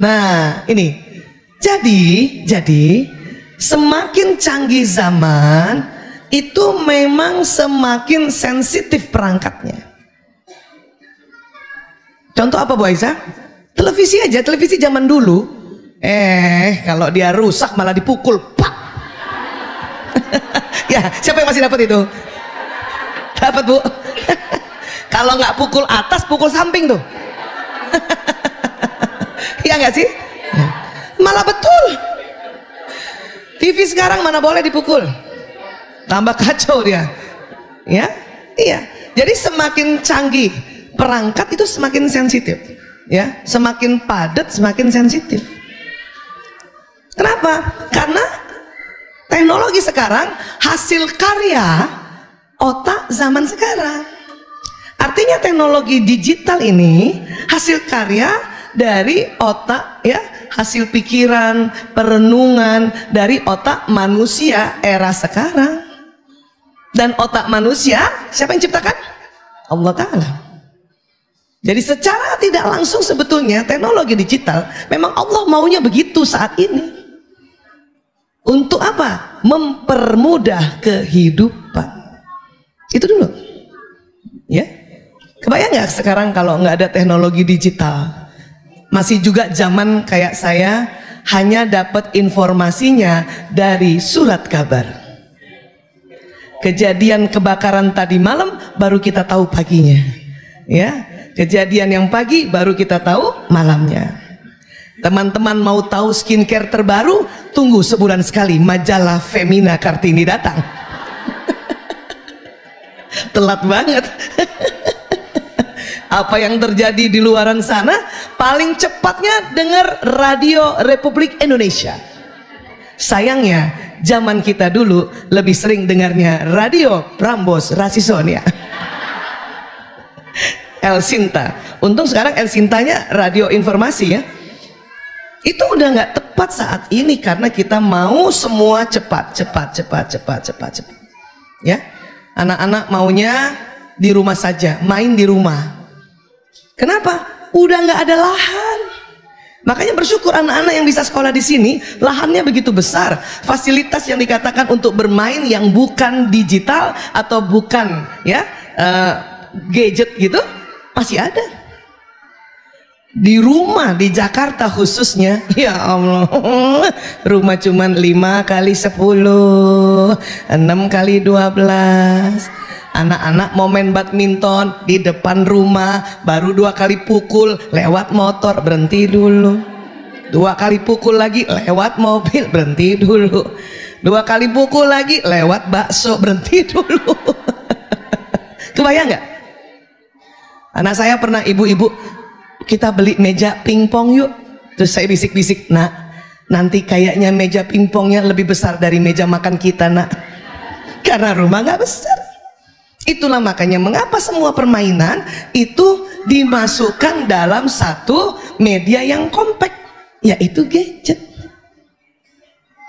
Nah, ini. Jadi semakin canggih zaman itu memang semakin sensitif perangkatnya. Contoh apa Bu Aisyah? Televisi aja, televisi zaman dulu. Kalau dia rusak malah dipukul, pak. Ya, siapa yang masih dapat itu? Dapat Bu. Kalau nggak pukul atas, pukul samping tuh. Iya nggak sih? Malah betul. TV sekarang mana boleh dipukul, tambah kacau dia. Ya, iya. Jadi semakin canggih perangkat itu semakin sensitif. Ya, semakin padat semakin sensitif. Kenapa? Karena teknologi sekarang hasil karya otak zaman sekarang. Artinya teknologi digital ini hasil karya dari otak, ya, hasil pikiran, perenungan dari otak manusia era sekarang. Dan otak manusia siapa yang ciptakan? Allah Ta'ala. Jadi secara tidak langsung sebetulnya teknologi digital memang Allah maunya begitu saat ini. Untuk apa? Mempermudah kehidupan. Itu dulu. Ya. Kebayang nggak sekarang kalau nggak ada teknologi digital? Masih juga zaman kayak saya hanya dapat informasinya dari surat kabar. Kejadian kebakaran tadi malam baru kita tahu paginya. Ya, kejadian yang pagi baru kita tahu malamnya. Teman-teman mau tahu skincare terbaru? Tunggu sebulan sekali majalah Femina Kartini datang. Telat banget. Apa yang terjadi di luaran sana? Paling cepatnya dengar radio Republik Indonesia. Sayangnya zaman kita dulu lebih sering dengarnya radio Prambos Rasisonia. El Sinta. Untung sekarang El Sintanya radio informasi ya. Itu udah nggak tepat saat ini karena kita mau semua cepat. Ya, anak-anak maunya di rumah saja, main di rumah. Kenapa? Udah nggak ada lahan. Makanya bersyukur anak-anak yang bisa sekolah di sini, lahannya begitu besar. Fasilitas yang dikatakan untuk bermain yang bukan digital atau bukan ya gadget gitu masih ada. Di rumah di Jakarta khususnya, ya Allah, rumah cuman 5 kali 10, 6 kali 12. Anak-anak mau main badminton di depan rumah, baru 2 kali pukul lewat motor, berhenti dulu. 2 kali pukul lagi lewat mobil, berhenti dulu. 2 kali pukul lagi lewat bakso, berhenti dulu. Kebayang nggak? Anak saya pernah, ibu-ibu kita beli meja pingpong yuk. Terus saya bisik-bisik, nak, nanti kayaknya meja pingpongnya lebih besar dari meja makan kita, nak, karena rumah nggak besar. Itulah makanya mengapa semua permainan itu dimasukkan dalam satu media yang kompak, yaitu gadget.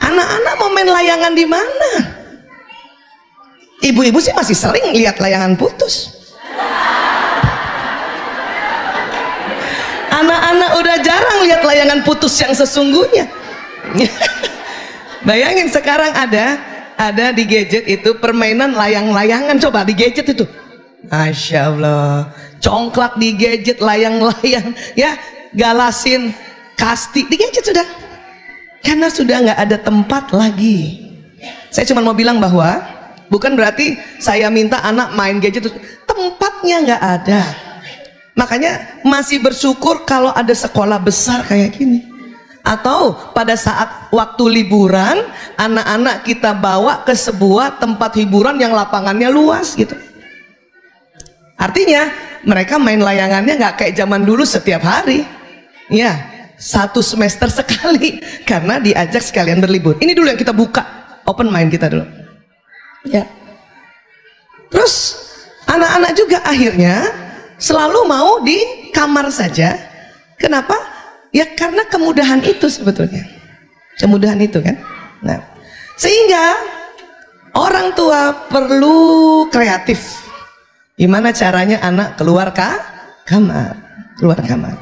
Anak-anak mau main layangan di mana? Ibu-ibu sih masih sering lihat layangan putus. Anak-anak udah jarang lihat layangan putus yang sesungguhnya. Bayangin sekarang ada di gadget itu permainan layang-layangan. Coba di gadget itu, Masya Allah, congklak di gadget, layang-layang, ya, galasin, kasti di gadget sudah. Karena sudah nggak ada tempat lagi. Saya cuma mau bilang bahwa bukan berarti saya minta anak main gadget, tempatnya nggak ada. Makanya masih bersyukur kalau ada sekolah besar kayak gini. Atau pada saat waktu liburan anak-anak kita bawa ke sebuah tempat hiburan yang lapangannya luas gitu. Artinya mereka main layangannya nggak kayak zaman dulu setiap hari. Ya, 1 semester sekali karena diajak sekalian berlibur. Ini dulu yang kita buka, open mind kita dulu. Ya. Terus anak-anak juga akhirnya selalu mau di kamar saja. Kenapa? Ya karena kemudahan itu sebetulnya. Kemudahan itu kan. Nah, sehingga orang tua perlu kreatif. Gimana caranya anak keluar kamar, keluar kamar.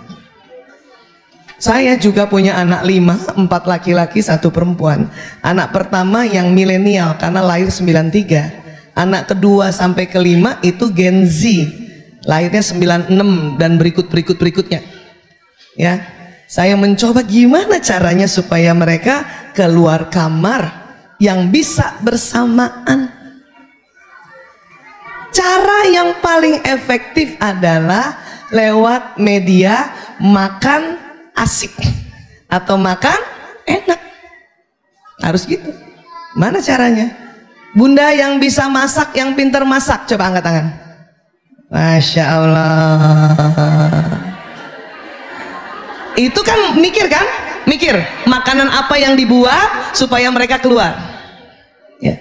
Saya juga punya anak 5, 4 laki-laki, 1 perempuan. Anak pertama yang milenial karena lahir 93. Anak kedua sampai ke-5 itu Gen Z, lahirnya 96 dan berikutnya. Ya, saya mencoba gimana caranya supaya mereka keluar kamar yang bisa bersamaan. Cara yang paling efektif adalah lewat media makan asik atau makan enak. Harus gitu. Mana caranya? Bunda yang bisa masak, yang pintar masak, coba angkat tangan. Masya Allah. Itu kan mikir kan? Mikir makanan apa yang dibuat supaya mereka keluar. Ya.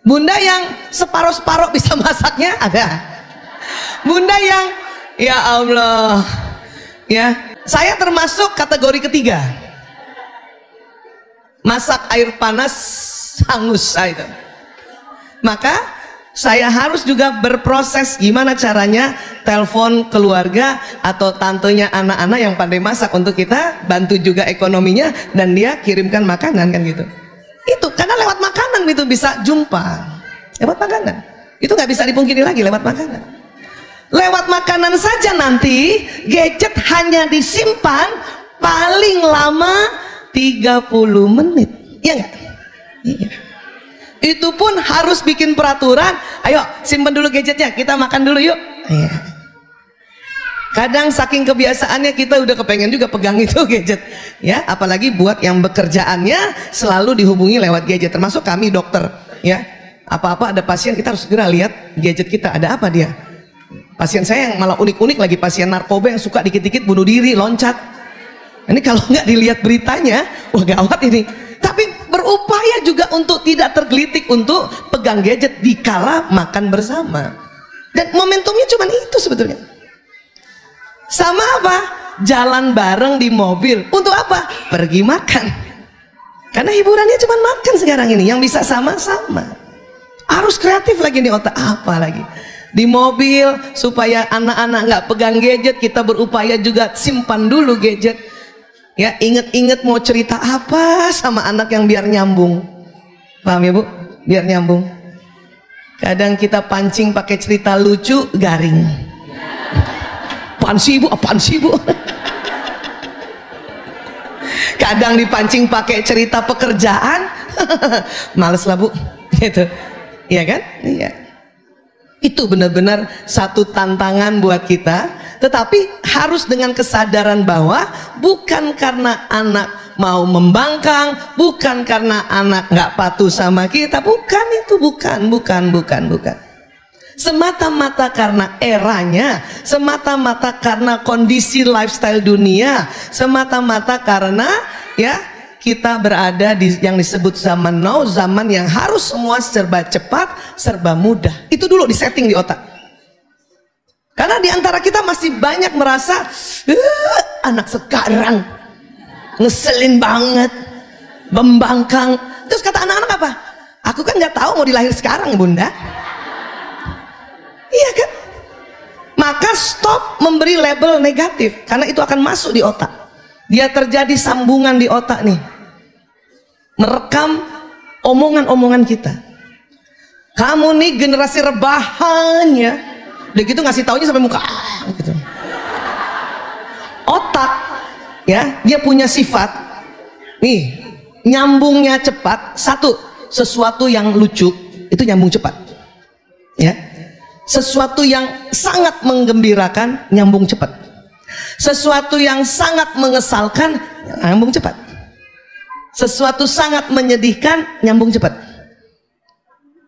Bunda yang separuh-separuh bisa masaknya ada. Bunda yang ya Allah, ya. Saya termasuk kategori ketiga. Masak air panas hangus itu. Maka saya harus juga berproses gimana caranya telepon keluarga atau tantenya anak-anak yang pandai masak untuk kita bantu juga ekonominya dan dia kirimkan makanan kan gitu. Itu karena lewat makanan itu bisa jumpa. Lewat makanan. Itu nggak bisa dipungkiri lagi lewat makanan. Lewat makanan saja nanti gadget hanya disimpan paling lama 30 menit. Iya nggak? Iya. Itu pun harus bikin peraturan. Ayo simpan dulu gadgetnya, kita makan dulu yuk. Iya. Kadang saking kebiasaannya kita udah kepengen juga pegang itu gadget. Ya, apalagi buat yang bekerjaannya selalu dihubungi lewat gadget. Termasuk kami dokter. Ya, apa-apa ada pasien kita harus segera lihat gadget kita ada apa dia. Pasien saya yang malah unik-unik lagi, pasien narkoba yang suka dikit-dikit bunuh diri, loncat. Ini kalau nggak dilihat beritanya, wah gawat ini. Tapi berupaya juga untuk tidak tergelitik untuk pegang gadget dikala makan bersama. Dan momentumnya cuma itu sebetulnya. Sama apa? Jalan bareng di mobil. Untuk apa? Pergi makan. Karena hiburannya cuma makan sekarang ini. Yang bisa sama-sama. Harus kreatif lagi nih otak. Apa lagi? Di mobil supaya anak-anak nggak pegang gadget, kita berupaya juga simpan dulu gadget. Ya, inget-inget mau cerita apa sama anak yang biar nyambung. Paham ya Bu? Biar nyambung. Kadang kita pancing pakai cerita lucu, garing. Apaan sih Bu? Apaan sih Bu? Kadang dipancing pakai cerita pekerjaan, males lah Bu. Gitu. Iya kan? Iya. Itu benar-benar satu tantangan buat kita, tetapi harus dengan kesadaran bahwa bukan karena anak mau membangkang, bukan karena anak nggak patuh sama kita, bukan itu, bukan. Semata-mata karena eranya, semata-mata karena kondisi lifestyle dunia, semata-mata karena ya kita berada di yang disebut zaman now, zaman yang harus semua serba cepat, serba mudah. Itu dulu disetting di otak. Karena di antara kita masih banyak merasa anak sekarang ngeselin banget, membangkang. Terus kata anak-anak apa? Aku kan nggak tahu mau dilahir sekarang Bunda. Iya kan? Maka stop memberi label negatif, karena itu akan masuk di otak. Dia terjadi sambungan di otak nih. Merekam omongan-omongan kita. Kamu nih generasi rebahan ya. Udah gitu ngasih taunya sampai muka gitu. Otak ya, dia punya sifat nih, nyambungnya cepat. Satu, sesuatu yang lucu itu nyambung cepat. Ya. Sesuatu yang sangat menggembirakan nyambung cepat. Sesuatu yang sangat mengesalkan nyambung cepat. Sesuatu sangat menyedihkan nyambung cepat.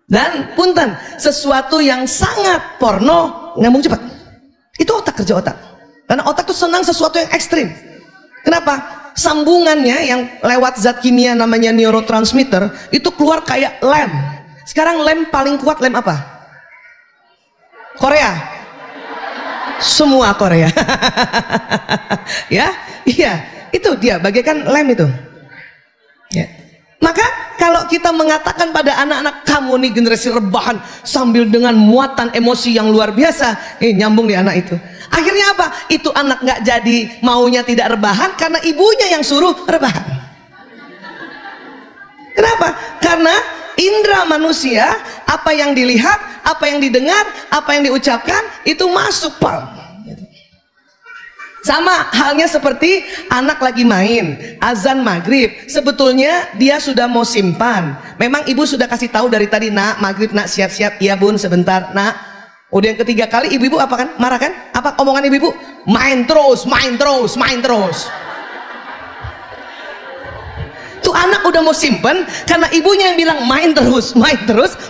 Dan punten, sesuatu yang sangat porno nyambung cepat. Itu otak, kerja otak. Karena otak tuh senang sesuatu yang ekstrim. Kenapa? Sambungannya yang lewat zat kimia namanya neurotransmitter itu keluar kayak lem. Sekarang lem paling kuat lem apa? Korea. Semua Korea. Ya, iya, itu dia bagaikan lem itu. Ya. Maka kalau kalau kita mengatakan pada anak-anak, kamu nih generasi rebahan, sambil dengan muatan emosi yang luar biasa, nyambung di anak itu. Akhirnya apa? Itu anak nggak jadi maunya tidak rebahan karena ibunya yang suruh rebahan. Kenapa? Karena indera manusia, apa yang dilihat, apa yang didengar, apa yang diucapkan, itu masuk, Pak. Sama halnya seperti anak lagi main, azan maghrib, sebetulnya dia sudah mau simpan. Memang ibu sudah kasih tahu dari tadi, nak, maghrib nak, siap-siap. Iya bun, sebentar nak. Udah yang ketiga kali ibu-ibu apa kan? Marah kan? Apa omongan ibu-ibu? Main terus, main terus, main terus. Tuh anak udah mau simpen karena ibunya yang bilang main terus,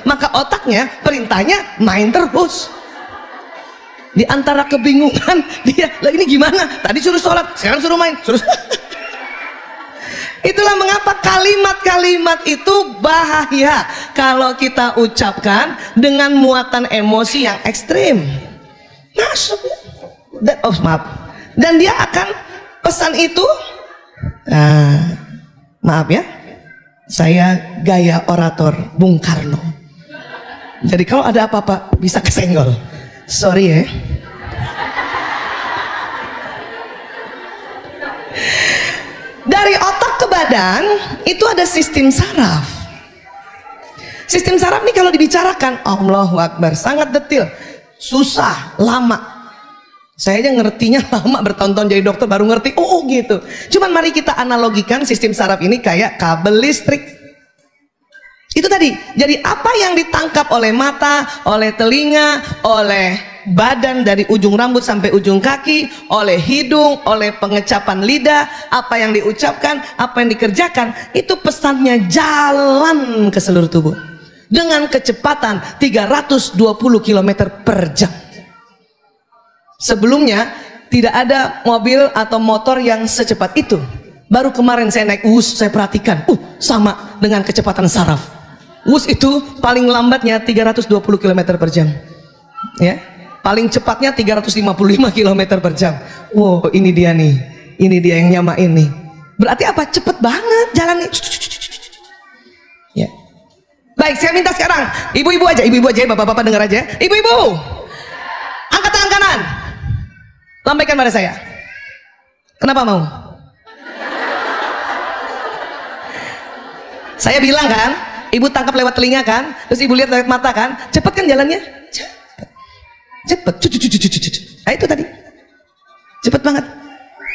maka otaknya perintahnya main terus. Di antara kebingungan dia, lah ini gimana? Tadi suruh sholat, sekarang suruh main, suruh. Itulah mengapa kalimat-kalimat itu bahaya kalau kita ucapkan dengan muatan emosi yang ekstrim. Masuk, maaf. Dan dia akan pesan itu. Maaf ya, saya gaya orator Bung Karno. Jadi kalau ada apa-apa bisa kesenggol. Sorry ya. Dari otak ke badan itu ada sistem saraf. Sistem saraf ini kalau dibicarakan, Allahu Akbar, sangat detil, susah, lama. Saya aja ngertinya lama, bertahun-tahun jadi dokter baru ngerti. Oh gitu. Cuman mari kita analogikan sistem saraf ini kayak kabel listrik. Itu tadi. Jadi apa yang ditangkap oleh mata, oleh telinga, oleh badan dari ujung rambut sampai ujung kaki, oleh hidung, oleh pengecapan lidah, apa yang diucapkan, apa yang dikerjakan, itu pesannya jalan ke seluruh tubuh dengan kecepatan 320 km per jam. Sebelumnya tidak ada mobil atau motor yang secepat itu. Baru kemarin saya naik WUS, saya perhatikan, sama dengan kecepatan saraf. WUS itu paling lambatnya 320 km per jam, ya. Paling cepatnya 355 km per jam. Wow, ini dia nih, ini dia yang nyamain nih. Berarti apa? Cepet banget jalannya. Ya. Baik, saya minta sekarang ibu-ibu aja, bapak-bapak dengar aja. Ibu-ibu, angkat tangan kanan, lambaikan pada saya. Kenapa mau? Saya bilang kan, ibu tangkap lewat telinga kan, terus ibu lihat lewat mata kan, cepet kan jalannya? Cepet. Nah itu tadi, cepet banget.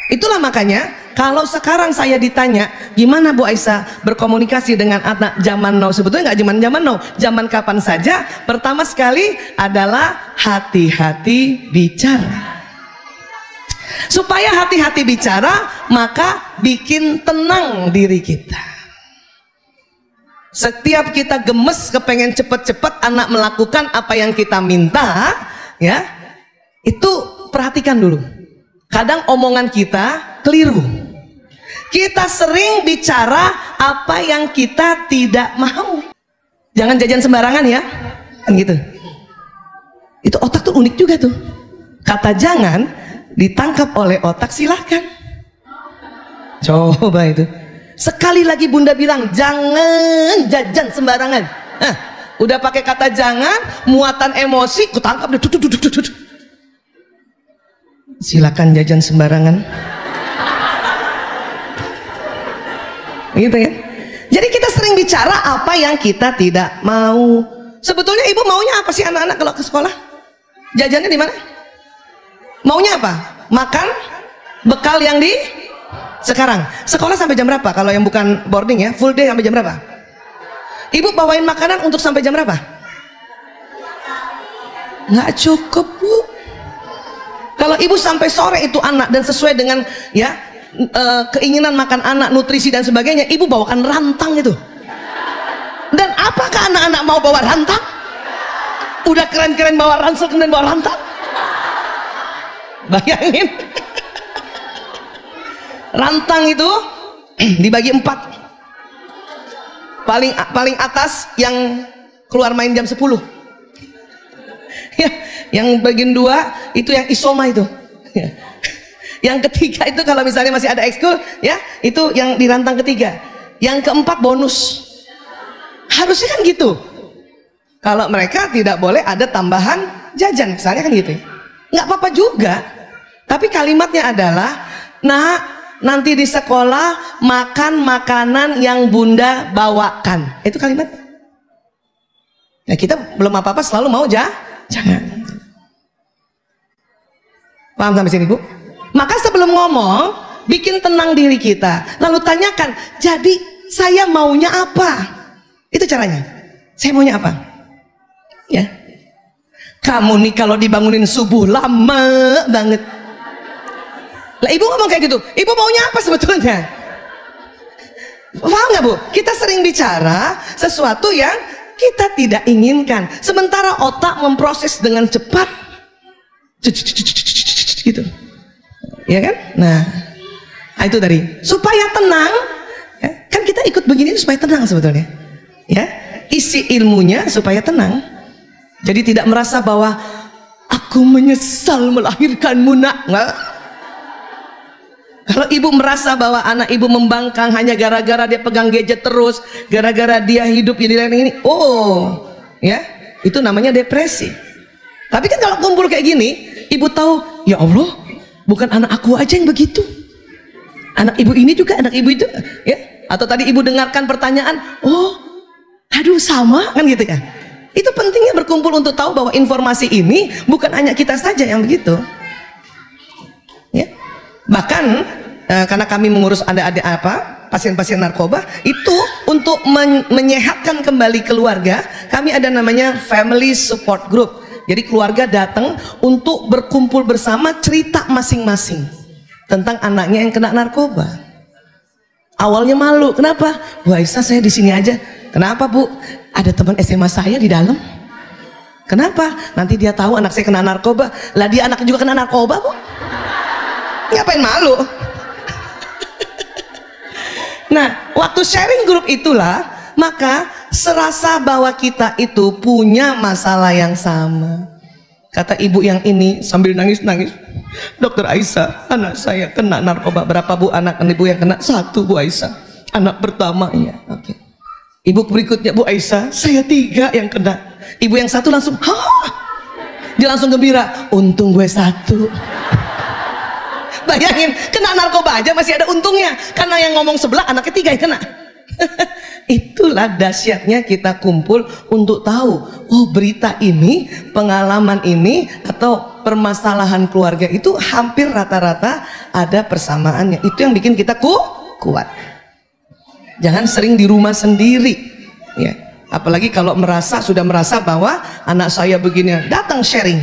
Itulah makanya kalau sekarang saya ditanya, gimana Bu Aisyah berkomunikasi dengan anak zaman now? Sebetulnya nggak zaman now, zaman kapan saja. Pertama sekali adalah hati-hati bicara. Supaya hati-hati bicara, maka bikin tenang diri kita. Setiap kita gemes kepengen cepet-cepet anak melakukan apa yang kita minta, ya, itu perhatikan dulu. Kadang omongan kita keliru. Kita sering bicara apa yang kita tidak mau. Jangan jajan sembarangan ya, kan gitu. Itu otak tuh unik juga tuh. Kata jangan ditangkap oleh otak silahkan. Coba itu. Sekali lagi bunda bilang jangan jajan sembarangan. Udah pakai kata jangan, muatan emosi, kutangkap deh. Silakan jajan sembarangan. Gitu ya. Jadi kita sering bicara apa yang kita tidak mau. Sebetulnya ibu maunya apa sih anak-anak kalau ke sekolah? Jajannya di mana? Maunya apa? Makan bekal yang di sekarang. Sekolah sampai jam berapa? Kalau yang bukan boarding ya, full day sampai jam berapa? Ibu bawain makanan untuk sampai jam berapa? Nggak cukup, Bu. Kalau ibu sampai sore itu anak dan sesuai dengan ya keinginan makan anak, nutrisi dan sebagainya, ibu bawakan rantang itu. Dan apakah anak-anak mau bawa rantang? Udah keren-keren bawa ransel kemudian bawa rantang? Bayangin. Rantang itu dibagi 4. Paling atas yang keluar main jam 10. Ya, yang bagian 2 itu yang isoma itu. Ya. Yang ketiga itu kalau misalnya masih ada ekskul, ya, itu yang di rantang ketiga. Yang keempat bonus. Harusnya kan gitu. Kalau mereka tidak boleh ada tambahan jajan, misalnya kan gitu. Nggak apa-apa juga. Tapi kalimatnya adalah, nah nanti di sekolah makan makanan yang bunda bawakan. Itu kalimatnya. Nah kita belum apa-apa selalu mau jangan. Paham sampai sini Bu? Maka sebelum ngomong, bikin tenang diri kita. Lalu tanyakan, jadi saya maunya apa? Itu caranya. Saya maunya apa? Ya, kamu nih kalau dibangunin subuh lama banget. Lah ibu ngomong kayak gitu, ibu maunya apa sebetulnya? Paham nggak Bu? Kita sering bicara sesuatu yang kita tidak inginkan, sementara otak memproses dengan cepat, gitu, ya kan? Nah itu tadi supaya tenang, ya, kan kita ikut begini supaya tenang sebetulnya, ya, isi ilmunya supaya tenang. Jadi tidak merasa bahwa aku menyesal melahirkanmu nak. Nggak. Kalau ibu merasa bahwa anak ibu membangkang hanya gara-gara dia pegang gadget terus, gara-gara dia hidup di lain ini, oh, ya, itu namanya depresi. Tapi kan kalau kumpul kayak gini, ibu tahu, ya Allah, bukan anak aku aja yang begitu. Anak ibu ini juga, anak ibu itu, ya. Atau tadi ibu dengarkan pertanyaan, oh, aduh sama, kan gitu ya. Itu pentingnya berkumpul untuk tahu bahwa informasi ini bukan hanya kita saja yang begitu, ya. Bahkan karena kami mengurus adik-adik pasien-pasien narkoba itu untuk menyehatkan kembali keluarga, kami ada namanya family support group. Jadi keluarga datang untuk berkumpul bersama, cerita masing-masing tentang anaknya yang kena narkoba. Awalnya malu, kenapa? Bu Aisyah, saya di sini aja. Kenapa Bu? Ada teman SMA saya di dalam. Kenapa? Nanti dia tahu anak saya kena narkoba. Lah dia anaknya juga kena narkoba Bu. Ngapain malu? Nah, waktu sharing grup itulah, maka serasa bahwa kita itu punya masalah yang sama. Kata ibu yang ini sambil nangis-nangis, Dokter Aisyah, anak saya kena narkoba. Berapa Bu anak ibu yang kena? 1 Bu Aisyah. Anak pertama, ya. Oke. Ibu berikutnya, Bu Aisyah, saya 3 yang kena. Ibu yang 1 langsung, hah? Dia langsung gembira, untung gue 1. Bayangin, kena narkoba aja masih ada untungnya, karena yang ngomong sebelah anaknya 3 yang kena. Itulah dahsyatnya kita kumpul untuk tahu, oh berita ini, pengalaman ini, atau permasalahan keluarga itu hampir rata-rata ada persamaannya. Itu yang bikin kita kuat. Jangan sering di rumah sendiri, ya. Apalagi kalau sudah merasa bahwa anak saya begini, datang sharing,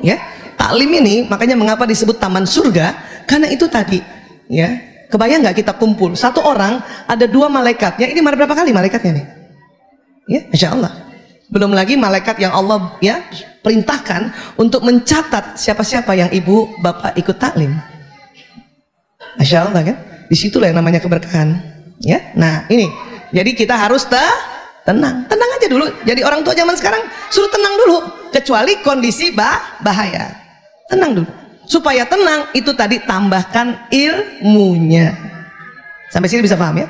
ya. Taklim ini makanya mengapa disebut taman surga, karena itu tadi, ya. Kebayang nggak kita kumpul 1 orang ada 2 malaikatnya, ini berapa kali malaikatnya nih, ya, Masya Allah. Belum lagi malaikat yang Allah ya perintahkan untuk mencatat siapa-siapa yang ibu bapak ikut taklim. Masya Allah kan. Disitulah yang namanya keberkahan, ya. Nah ini, jadi kita harus tenang aja dulu. Jadi orang tua zaman sekarang suruh tenang dulu, kecuali kondisi bahaya. Tenang dulu, supaya tenang itu tadi tambahkan ilmunya. Sampai sini bisa paham ya?